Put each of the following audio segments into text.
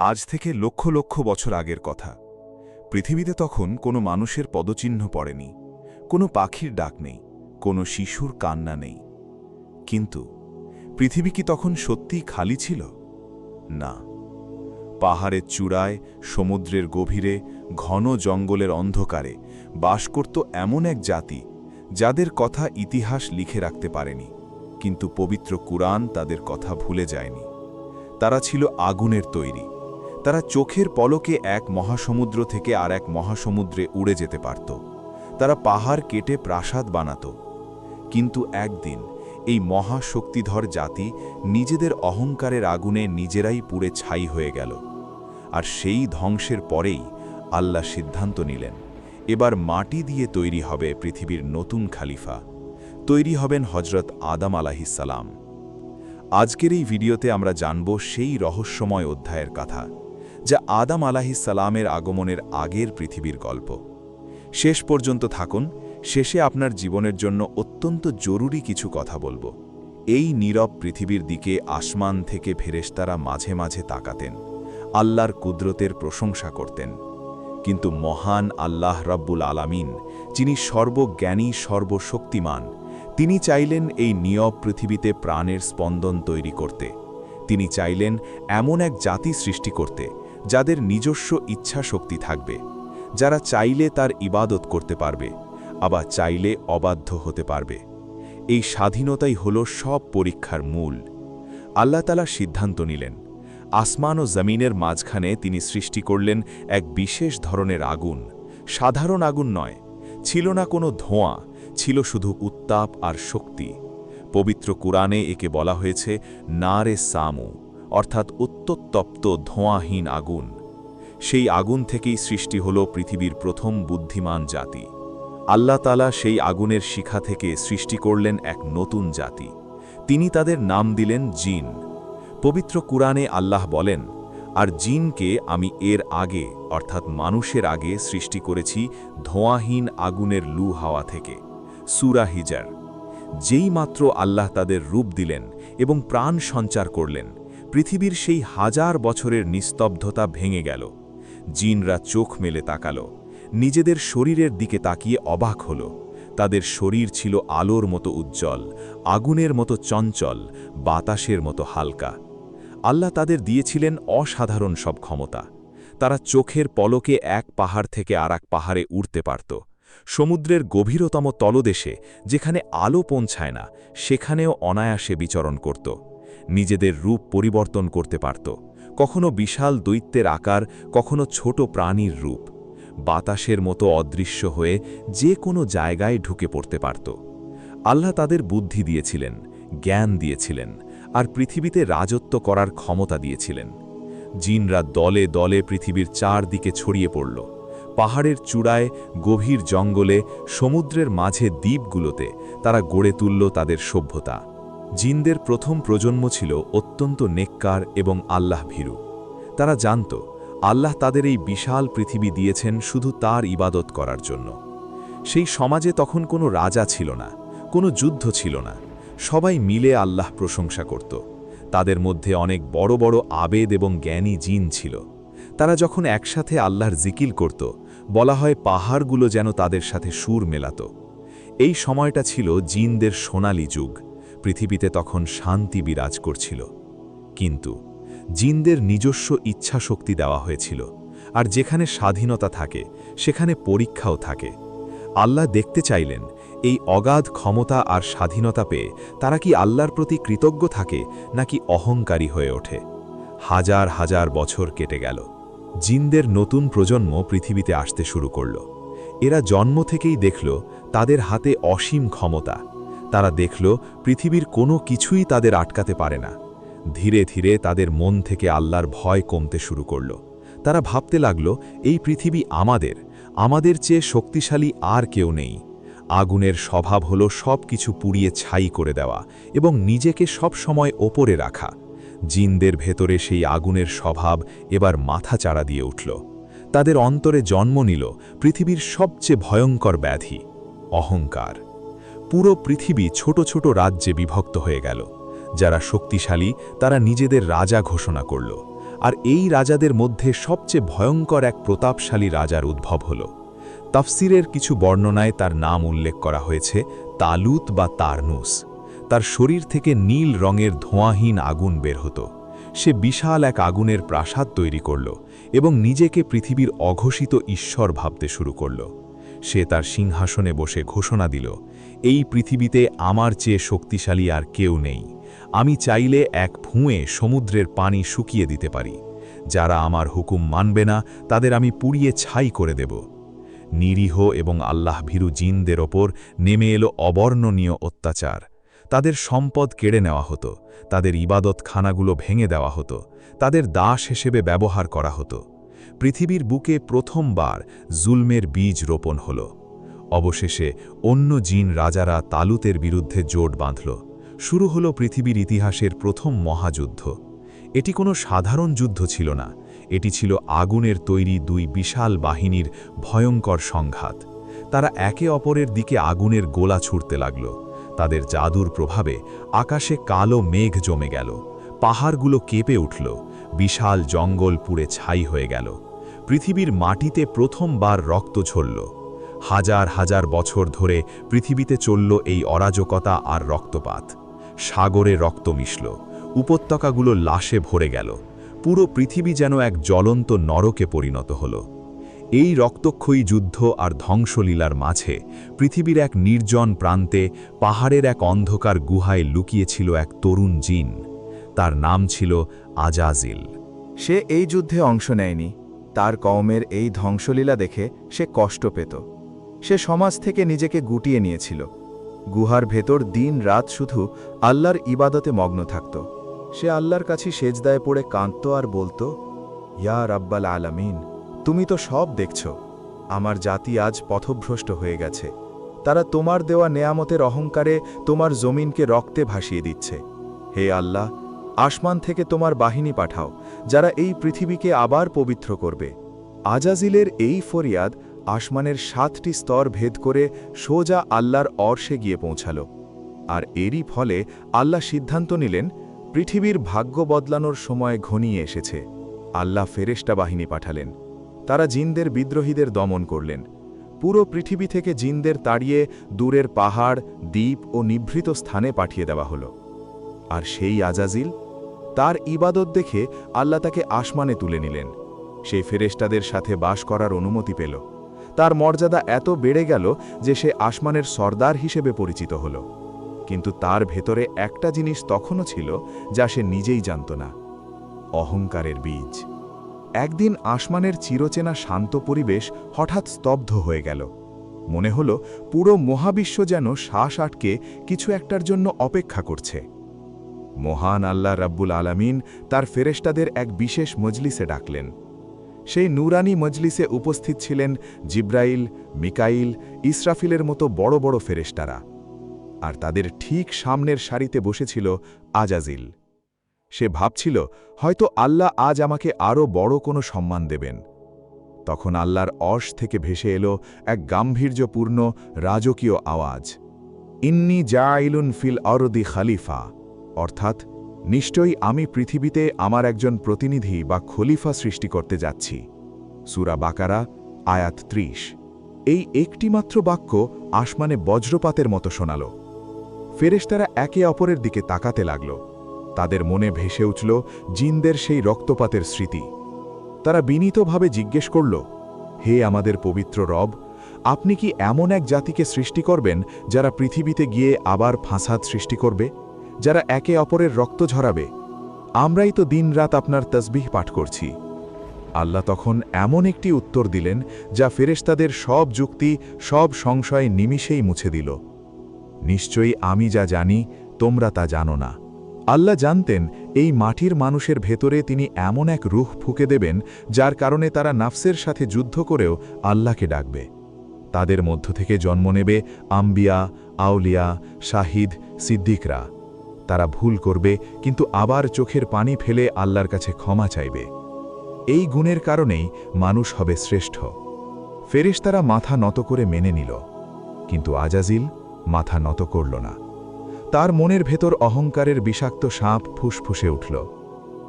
আজ থেকে লক্ষ লক্ষ বছর আগের কথা। পৃথিবীতে তখন কোনো মানুষের পদচিহ্ন পড়েনি, কোনো পাখির ডাক নেই, কোনো শিশুর কান্না নেই। কিন্তু পৃথিবী কি তখন সত্যিই খালি ছিল? না। পাহাড়ের চূড়ায়, সমুদ্রের গভীরে, ঘন জঙ্গলের অন্ধকারে বাস করত এমন এক জাতি যাদের কথা ইতিহাস লিখে রাখতে পারেনি, কিন্তু পবিত্র কুরআন তাদের কথা ভুলে যায়নি। তারা ছিল আগুনের তৈরি। তারা চোখের পলকে এক মহাসমুদ্র থেকে আর এক মহাসমুদ্রে উড়ে যেতে পারত। তারা পাহাড় কেটে প্রাসাদ বানাত। কিন্তু একদিন এই মহাশক্তিধর জাতি নিজেদের অহংকারের আগুনে নিজেরাই পুড়ে ছাই হয়ে গেল। আর সেই ধ্বংসের পরেই আল্লাহ সিদ্ধান্ত নিলেন, এবার মাটি দিয়ে তৈরি হবে পৃথিবীর নতুন খালিফা। তৈরি হবেন হজরত আদম আলাইহিসসালাম। আজকের এই ভিডিওতে আমরা জানব সেই রহস্যময় অধ্যায়ের কথা, যা আদম আলাইহিসসালামের আগমনের আগের পৃথিবীর গল্প। শেষ পর্যন্ত থাকুন, শেষে আপনার জীবনের জন্য অত্যন্ত জরুরি কিছু কথা বলবো। এই নীরব পৃথিবীর দিকে আসমান থেকে ফেরেশতারা মাঝে মাঝে তাকাতেন, আল্লাহর কুদরতের প্রশংসা করতেন। কিন্তু মহান আল্লাহ রাব্বুল আলামিন, যিনি সর্বজ্ঞানী সর্বশক্তিমান, তিনি চাইলেন এই নীরব পৃথিবীতে প্রাণের স্পন্দন তৈরি করতে। তিনি চাইলেন এমন এক জাতি সৃষ্টি করতে যাদের নিজস্ব ইচ্ছা শক্তি থাকবে, যারা চাইলে তার ইবাদত করতে পারবে, আবার চাইলে অবাধ্য হতে পারবে। এই স্বাধীনতাই হল সব পরীক্ষার মূল। আল্লাহ তাআলা সিদ্ধান্ত নিলেন, আসমান ও জমিনের মাঝখানে তিনি সৃষ্টি করলেন এক বিশেষ ধরনের আগুন। সাধারণ আগুন নয়, ছিল না কোনো ধোঁয়া, ছিল শুধু উত্তাপ আর শক্তি। পবিত্র কুরআনে একে বলা হয়েছে নারে সামু, অর্থাৎ উত্তপ্ত ধোঁয়াহীন আগুন। সেই আগুন থেকেই সৃষ্টি হল পৃথিবীর প্রথম বুদ্ধিমান জাতি। আল্লাহ তাআলা সেই আগুনের শিখা থেকে সৃষ্টি করলেন এক নতুন জাতি। তিনি তাদের নাম দিলেন জিন। পবিত্র কুরআনে আল্লাহ বলেন, আর জিনকে আমি এর আগে অর্থাৎ মানুষের আগে সৃষ্টি করেছি ধোঁয়াহীন আগুনের লু হাওয়া থেকে। সূরা হিজর। যেই মাত্র আল্লাহ তাদের রূপ দিলেন এবং প্রাণ সঞ্চার করলেন, পৃথিবীর সেই হাজার বছরের নিস্তব্ধতা ভেঙে গেল। জিনরা চোখ মেলে তাকাল, নিজেদের শরীরের দিকে তাকিয়ে অবাক হল। তাদের শরীর ছিল আলোর মতো উজ্জ্বল, আগুনের মতো চঞ্চল, বাতাসের মতো হালকা। আল্লাহ তাদের দিয়েছিলেন অসাধারণ সব ক্ষমতা। তারা চোখের পলকে এক পাহাড় থেকে আর এক পাহাড়ে উড়তে পারত। সমুদ্রের গভীরতম তলদেশে যেখানে আলো পৌঁছায় না, সেখানেও অনায়াসে বিচরণ করত। নিজেদের রূপ পরিবর্তন করতে পারত, কখনো বিশাল দৈত্যের আকার, কখনো ছোট প্রাণীর রূপ। বাতাসের মতো অদৃশ্য হয়ে যে কোনো জায়গায় ঢুকে পড়তে পারত। আল্লাহ তাদের বুদ্ধি দিয়েছিলেন, জ্ঞান দিয়েছিলেন, আর পৃথিবীতে রাজত্ব করার ক্ষমতা দিয়েছিলেন। জিনরা দলে দলে পৃথিবীর চারদিকে ছড়িয়ে পড়ল। পাহাড়ের চূড়ায়, গভীর জঙ্গলে, সমুদ্রের মাঝে দ্বীপগুলোতে তারা গড়ে তুলল তাদের সভ্যতা। জিনদের প্রথম প্রজন্ম ছিল অত্যন্ত নেককার এবং আল্লাহ ভীরু। তারা জানত আল্লাহ তাদের এই বিশাল পৃথিবী দিয়েছেন শুধু তার ইবাদত করার জন্য। সেই সমাজে তখন কোনো রাজা ছিল না, কোনো যুদ্ধ ছিল না। সবাই মিলে আল্লাহ প্রশংসা করত। তাদের মধ্যে অনেক বড় বড় আবেদ এবং জ্ঞানী জিন ছিল। তারা যখন একসাথে আল্লাহর জিকির করত, বলা হয় পাহাড়গুলো যেন তাদের সাথে সুর মেলাত। এই সময়টা ছিল জিনদের সোনালী যুগ। পৃথিবীতে তখন শান্তি বিরাজ করছিল। কিন্তু জিনদের নিজস্ব ইচ্ছা শক্তি দেওয়া হয়েছিল, আর যেখানে স্বাধীনতা থাকে সেখানে পরীক্ষাও থাকে। আল্লাহ দেখতে চাইলেন এই অগাধ ক্ষমতা আর স্বাধীনতা পেয়ে তারা কি আল্লাহর প্রতি কৃতজ্ঞ থাকে নাকি অহংকারী হয়ে ওঠে। হাজার হাজার বছর কেটে গেল। জিনদের নতুন প্রজন্ম পৃথিবীতে আসতে শুরু করল। এরা জন্ম থেকেই দেখল তাদের হাতে অসীম ক্ষমতা। তারা দেখল পৃথিবীর কোনো কিছুই তাদের আটকাতে পারে না। ধীরে ধীরে তাদের মন থেকে আল্লাহর ভয় কমতে শুরু করল। তারা ভাবতে লাগল, এই পৃথিবী আমাদের চেয়ে শক্তিশালী আর কেউ নেই। আগুনের স্বভাব হল সব কিছু পুড়িয়ে ছাই করে দেওয়া এবং নিজেকে সব সময় ওপরে রাখা। জিনদের ভেতরে সেই আগুনের স্বভাব এবার মাথা চাড়া দিয়ে উঠল। তাদের অন্তরে জন্ম নিল পৃথিবীর সবচেয়ে ভয়ঙ্কর ব্যাধি, অহংকার। পুরো পৃথিবী ছোট ছোট রাজ্যে বিভক্ত হয়ে গেল। যারা শক্তিশালী তারা নিজেদের রাজা ঘোষণা করল, আর এই রাজাদের মধ্যে সবচেয়ে ভয়ঙ্কর এক প্রতাপশালী রাজার উদ্ভব হল। তাফসিরের কিছু বর্ণনায় তার নাম উল্লেখ করা হয়েছে তালুত বা তারনুস। তার শরীর থেকে নীল রঙের ধোঁয়াহীন আগুন বের হতো। সে বিশাল এক আগুনের প্রাসাদ তৈরি করল এবং নিজেকে পৃথিবীর অঘোষিত ঈশ্বর ভাবতে শুরু করল। সে তার সিংহাসনে বসে ঘোষণা দিল, এই পৃথিবীতে আমার চেয়ে শক্তিশালী আর কেউ নেই। আমি চাইলে এক ফুঁয়ে সমুদ্রের পানি শুকিয়ে দিতে পারি। যারা আমার হুকুম মানবে না তাদের আমি পুড়িয়ে ছাই করে দেব। নিরীহ এবং আল্লাহভীরু জিনদের ওপর নেমে এলো অবর্ণনীয় অত্যাচার। তাদের সম্পদ কেড়ে নেওয়া হতো, তাদের ইবাদতখানাগুলো ভেঙে দেওয়া হতো, তাদের দাস হিসেবে ব্যবহার করা হতো। পৃথিবীর বুকে প্রথমবার জুলমের বীজ রোপণ হল। অবশেষে অন্য জিন রাজারা তালুতের বিরুদ্ধে জোট বাঁধল। শুরু হল পৃথিবীর ইতিহাসের প্রথম মহাযুদ্ধ। এটি কোনো সাধারণ যুদ্ধ ছিল না, এটি ছিল আগুনের তৈরি দুই বিশাল বাহিনীর ভয়ঙ্কর সংঘাত। তারা একে অপরের দিকে আগুনের গোলা ছুড়তে লাগল। তাদের জাদুর প্রভাবে আকাশে কালো মেঘ জমে গেল, পাহাড়গুলো কেঁপে উঠল, বিশাল জঙ্গল পুড়ে ছাই হয়ে গেল। পৃথিবীর মাটিতে প্রথমবার রক্ত ঝরল। হাজার হাজার বছর ধরে পৃথিবীতে চলল এই অরাজকতা আর রক্তপাত। সাগরে রক্ত মিশল, উপত্যকাগুলো লাশে ভরে গেল। পুরো পৃথিবী যেন এক জ্বলন্ত নরকে পরিণত হল। এই রক্তক্ষয়ী যুদ্ধ আর ধ্বংসলীলার মাঝে পৃথিবীর এক নির্জন প্রান্তে পাহাড়ের এক অন্ধকার গুহায় লুকিয়েছিল এক তরুণ জিন। তার নাম ছিল আজাজিল। সে এই যুদ্ধে অংশ নেয়নি। তার কওমের এই ধ্বংসলীলা দেখে সে কষ্ট পেত। সে সমাজ থেকে নিজেকে গুটিয়ে নিয়েছিল। গুহার ভেতর দিন রাত শুধু আল্লাহর ইবাদতে মগ্ন থাকত। সে আল্লাহর কাছে সেজদায় পড়ে কাঁদত আর বলত, ইয়া রাব্বাল আলামিন, তুমি তো সব দেখছ। আমার জাতি আজ পথভ্রষ্ট হয়ে গেছে। তারা তোমার দেওয়া নেয়ামতের অহংকারে তোমার জমিনকে রক্তে ভাসিয়ে দিচ্ছে। হে আল্লাহ, আসমান থেকে তোমার বাহিনী পাঠাও, যারা এই পৃথিবীকে আবার পবিত্র করবে। আজাজিলের এই ফরিয়াদ আসমানের 7টি স্তর ভেদ করে সোজা আল্লাহর অর্শে গিয়ে পৌঁছাল। আর এরই ফলে আল্লাহ সিদ্ধান্ত নিলেন, পৃথিবীর ভাগ্য বদলানোর সময় ঘনিয়ে এসেছে। আল্লাহ ফেরেশতা বাহিনী পাঠালেন। তারা জিনদের বিদ্রোহীদের দমন করলেন। পুরো পৃথিবী থেকে জিনদের তাড়িয়ে দূরের পাহাড়, দ্বীপ ও নিভৃত স্থানে পাঠিয়ে দেওয়া হলো। আর সেই আজাজিল, তার ইবাদত দেখে আল্লাহ তাকে আসমানে তুলে নিলেন। সেই ফেরেশতাদের সাথে বাস করার অনুমতি পেল। তার মর্যাদা এত বেড়ে গেল যে সে আসমানের সর্দার হিসেবে পরিচিত হল। কিন্তু তার ভেতরে একটা জিনিস তখনও ছিল যা সে নিজেই জানত না, অহংকারের বীজ। একদিন আসমানের চিরচেনা শান্ত পরিবেশ হঠাৎ স্তব্ধ হয়ে গেল। মনে হল পুরো মহাবিশ্ব যেন শ্বাস আটকে কিছু একটার জন্য অপেক্ষা করছে। মহান আল্লাহ রাব্বুল আলামিন তার ফেরেশতাদের এক বিশেষ মজলিসে ডাকলেন। সেই নূরানি মজলিসে উপস্থিত ছিলেন জিব্রাইল, মিকাইল, ইসরাফিলের মতো বড় বড় ফেরেশতারা। আর তাদের ঠিক সামনের সারিতে বসেছিল আজাজিল। সে ভাবছিল, হয়তো আল্লাহ আজ আমাকে আরও বড় কোনো সম্মান দেবেন। তখন আল্লাহর অর্শ থেকে ভেসে এলো এক গাম্ভীর্যপূর্ণ রাজকীয় আওয়াজ, ইন্নী জাইলুন ফিল আরদি খালিফা, অর্থাৎ নিশ্চয়ই আমি পৃথিবীতে আমার একজন প্রতিনিধি বা খলিফা সৃষ্টি করতে যাচ্ছি। সূরা বাকারা আয়াত 30। এই একটিমাত্র বাক্য আসমানে বজ্রপাতের মতো শোনাল। ফেরেশতারা একে অপরের দিকে তাকাতে লাগল। তাদের মনে ভেসে উঠল জিনদের সেই রক্তপাতের স্মৃতি। তারা বিনীতভাবে জিজ্ঞেস করল, হে আমাদের পবিত্র রব, আপনি কি এমন এক জাতিকে সৃষ্টি করবেন যারা পৃথিবীতে গিয়ে আবার ফাসাদ সৃষ্টি করবে, যারা একে অপরের রক্ত ঝরাবে? আমরাই তো দিনরাত আপনার তসবিহ পাঠ করছি। আল্লাহ তখন এমন একটি উত্তর দিলেন যা ফেরেশতাদের সব যুক্তি, সব সংশয় নিমিষেই মুছে দিল। নিশ্চয়ই আমি যা জানি তোমরা তা জানো না। আল্লাহ জানতেন এই মাটির মানুষের ভেতরে তিনি এমন এক রূহ ফুঁকে দেবেন যার কারণে তারা নাফসের সাথে যুদ্ধ করেও আল্লাহকে ডাকবে। তাদের মধ্য থেকে জন্ম নেবে আম্বিয়া, আউলিয়া, শাহিদ, সিদ্দিকরা। তারা ভুল করবে কিন্তু আবার চোখের পানি ফেলে আল্লাহর কাছে ক্ষমা চাইবে। এই গুণের কারণেই মানুষ হবে শ্রেষ্ঠ। ফেরেশতারা মাথা নত করে মেনে নিল, কিন্তু আজাজিল মাথা নত করল না। তার মনের ভেতর অহংকারের বিষাক্ত সাপ ফুসফুসে উঠল।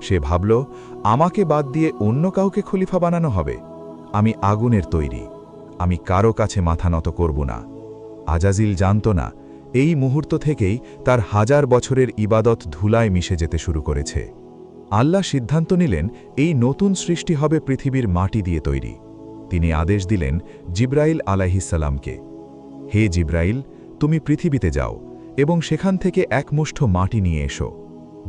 সে ভাবল, আমাকে বাদ দিয়ে অন্য কাউকে খলিফা বানানো হবে। আমি আগুনের তৈরি, আমি কারো কাছে মাথা নত করব না। আজাজিল জানত না, এই মুহূর্ত থেকেই তার 1000 বছরের ইবাদত ধুলায় মিশে যেতে শুরু করেছে। আল্লাহ সিদ্ধান্ত নিলেন, এই নতুন সৃষ্টি হবে পৃথিবীর মাটি দিয়ে তৈরি। তিনি আদেশ দিলেন জিব্রাইল আলাইহিসসালামকে, হে জিব্রাইল, তুমি পৃথিবীতে যাও এবং সেখান থেকে এক মুষ্ঠ মাটি নিয়ে এসো।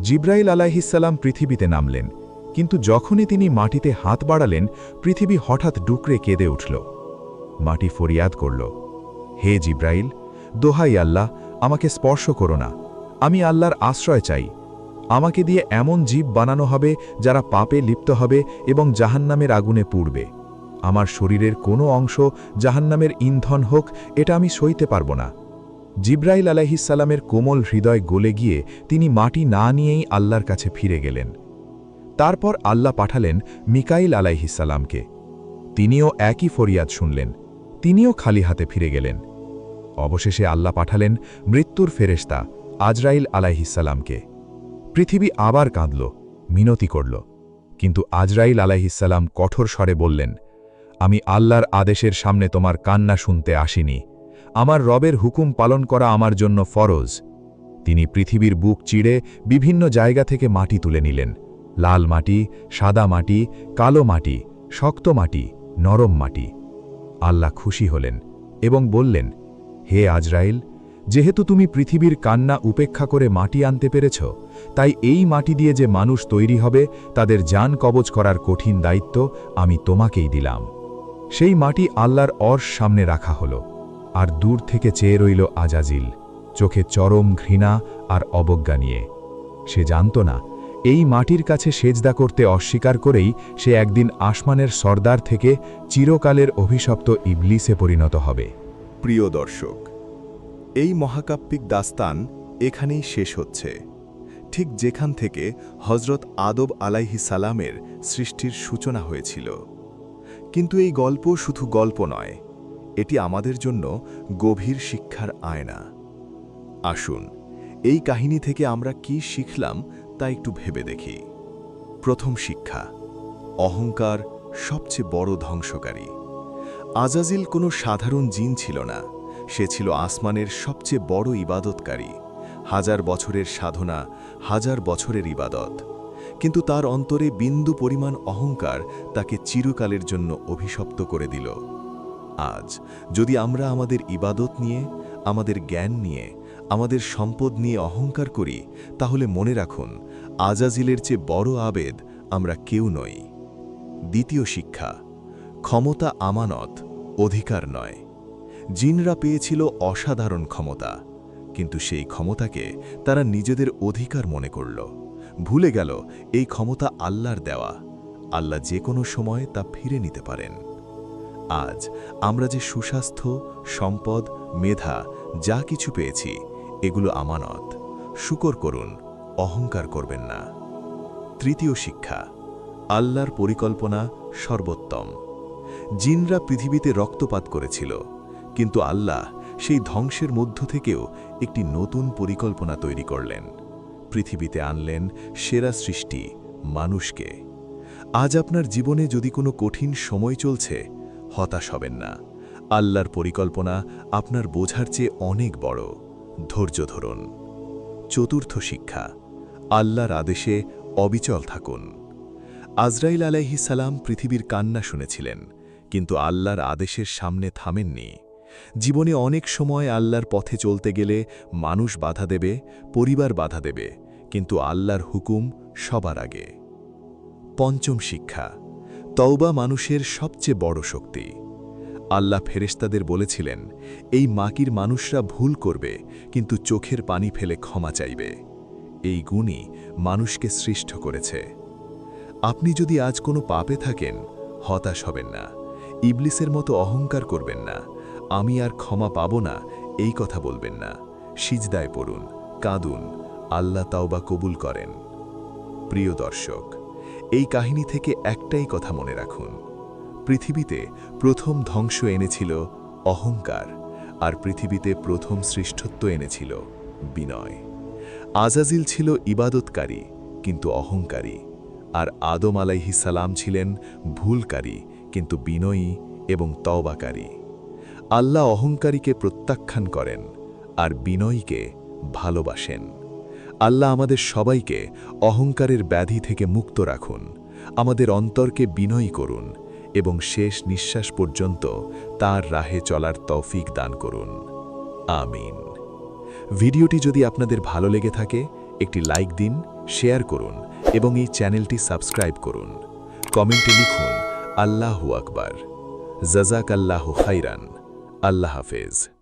জিব্রাইল আলাইহিসসালাম পৃথিবীতে নামলেন, কিন্তু যখনই তিনি মাটিতে হাত বাড়ালেন, পৃথিবী হঠাৎ ডুকরে কেঁদে উঠল। মাটি ফরিয়াদ করল, হে জিব্রাইল, দোহাই আল্লাহ, আমাকে স্পর্শ করো না, আমি আল্লাহর আশ্রয় চাই। আমাকে দিয়ে এমন জীব বানানো হবে যারা পাপে লিপ্ত হবে এবং জাহান্নামের আগুনে পুড়বে। আমার শরীরের কোনো অংশ জাহান্নামের ইন্ধন হোক, এটা আমি সইতে পারব না। জিব্রাইল আলাইহিসসালামের কোমল হৃদয় গলে গিয়ে তিনি মাটি না নিয়েই আল্লাহর কাছে ফিরে গেলেন। তারপর আল্লাহ পাঠালেন মিকাইল আলাইহিসসালামকে। তিনিও একই ফরিয়াদ শুনলেন, তিনিও খালি হাতে ফিরে গেলেন। অবশেষে আল্লাহ পাঠালেন মৃত্যুর ফেরেশতা আজরাইল আলাইহিসসালামকে। পৃথিবী আবার কাঁদল, মিনতি করল, কিন্তু আজরাইল আলাইহিসসালাম কঠোর স্বরে বললেন, আমি আল্লাহর আদেশের সামনে তোমার কান্না শুনতে আসিনি। আমার রবের হুকুম পালন করা আমার জন্য ফরজ। তিনি পৃথিবীর বুক চিড়ে বিভিন্ন জায়গা থেকে মাটি তুলে নিলেন, লাল মাটি, সাদা মাটি, কালো মাটি, শক্ত মাটি, নরম মাটি। আল্লাহ খুশি হলেন এবং বললেন, হে আজরাইল, যেহেতু তুমি পৃথিবীর কান্না উপেক্ষা করে মাটি আনতে পেরেছ, তাই এই মাটি দিয়ে যে মানুষ তৈরি হবে তাদের জান কবজ করার কঠিন দায়িত্ব আমি তোমাকেই দিলাম। সেই মাটি আল্লাহর অর্শ সামনে রাখা হল, আর দূর থেকে চেয়ে রইল আজাজিল, চোখে চরম ঘৃণা আর অবজ্ঞা নিয়ে। সে জানত না, এই মাটির কাছে সেজদা করতে অস্বীকার করেই সে একদিন আসমানের সর্দার থেকে চিরকালের অভিশপ্ত ইবলিসে পরিণত হবে। প্রিয় দর্শক, এই মহাকাব্যিক দাস্তান এখানেই শেষ হচ্ছে, ঠিক যেখান থেকে হজরত আদব আলাইহিসসালামের সৃষ্টির সূচনা হয়েছিল। কিন্তু এই গল্প শুধু গল্প নয়, এটি আমাদের জন্য গভীর শিক্ষার আয়না। আসুন, এই কাহিনী থেকে আমরা কি শিখলাম তা একটু ভেবে দেখি। প্রথম শিক্ষা, অহংকার সবচেয়ে বড় ধ্বংসকারী। আজাজিল কোনো সাধারণ জিন ছিল না, সে ছিল আসমানের সবচেয়ে বড় ইবাদতকারী। 1000 বছরের সাধনা, 1000 বছরের ইবাদত, কিন্তু তার অন্তরে বিন্দু পরিমাণ অহংকার তাকে চিরকালের জন্য অভিশপ্ত করে দিল। আজ যদি আমরা আমাদের ইবাদত নিয়ে, আমাদের জ্ঞান নিয়ে, আমাদের সম্পদ নিয়ে অহংকার করি, তাহলে মনে রাখুন, আজাজিলের চেয়ে বড় আবেদ আমরা কেউ নই। দ্বিতীয় শিক্ষা, ক্ষমতা আমানত, অধিকার নয়। জিনরা পেয়েছিল অসাধারণ ক্ষমতা, কিন্তু সেই ক্ষমতাকে তারা নিজেদের অধিকার মনে করল, ভুলে গেল এই ক্ষমতা আল্লাহর দেওয়া। আল্লাহ যে কোনো সময় তা ফিরে নিতে পারেন। আজ আমরা যে সুস্বাস্থ্য, সম্পদ, মেধা যা কিছু পেয়েছি, এগুলো আমানত। শুকর করুন, অহংকার করবেন না। তৃতীয় শিক্ষা, আল্লাহর পরিকল্পনা সর্বোত্তম। জিনরা পৃথিবীতে রক্তপাত করেছিল, কিন্তু আল্লাহ সেই ধ্বংসের মধ্য থেকেও একটি নতুন পরিকল্পনা তৈরি করলেন। পৃথিবীতে আনলেন সেরা সৃষ্টি, মানুষকে। আজ আপনার জীবনে যদি কোনো কঠিন সময় চলছে, হতাশ হবেন না। আল্লাহর পরিকল্পনা আপনার বোঝার চেয়ে অনেক বড়। ধৈর্য ধরুন। চতুর্থ শিক্ষা, আল্লাহর আদেশে অবিচল থাকুন। আজরাইল আলাইহিসসালাম পৃথিবীর কান্না শুনেছিলেন, কিন্তু আল্লাহর আদেশের সামনে থামেননি। জীবনে অনেক সময় আল্লাহর পথে চলতে গেলে মানুষ বাধা দেবে, পরিবার বাধা দেবে, কিন্তু আল্লাহর হুকুম সবার আগে। পঞ্চম শিক্ষা, তওবা মানুষের সবচেয়ে বড় শক্তি। আল্লাহ ফেরেশতাদের বলেছিলেন, এই মাকির মানুষরা ভুল করবে, কিন্তু চোখের পানি ফেলে ক্ষমা চাইবে। এই গুণই মানুষকে সৃষ্ট করেছে। আপনি যদি আজ কোনো পাপে থাকেন, হতাশ হবেন না। ইবলিসের মতো অহংকার করবেন না। আমি আর ক্ষমা পাব না, এই কথা বলবেন না। সিজদায় পড়ুন, কাঁদুন, আল্লাহ তাওবা কবুল করেন। প্রিয় দর্শক, এই কাহিনী থেকে একটাই কথা মনে রাখুন, পৃথিবীতে প্রথম ধ্বংস এনেছিল অহংকার, আর পৃথিবীতে প্রথম শ্রেষ্ঠত্ব এনেছিল বিনয়। আজাজিল ছিল ইবাদতকারী, কিন্তু অহংকারী। আর আদম আলাইহিসালাম ছিলেন ভুলকারী কিন্তু বিনয়ী এবং তওবাকারী। আল্লাহ অহংকারীকে প্রত্যাখ্যান করেন আর বিনয়ীকে ভালোবাসেন। আল্লাহ আমাদের সবাইকে অহংকারের ব্যাধি থেকে মুক্ত রাখুন, আমাদের অন্তরকে বিনয়ী করুন এবং শেষ নিঃশ্বাস পর্যন্ত তার রাহে চলার তৌফিক দান করুন। আমিন। ভিডিওটি যদি আপনাদের ভালো লেগে থাকে একটি লাইক দিন, শেয়ার করুন এবং এই চ্যানেলটি সাবস্ক্রাইব করুন। কমেন্টে লিখুন আল্লাহু আকবার। জাযাকাল্লাহু খাইরান। আল্লাহ হাফেজ।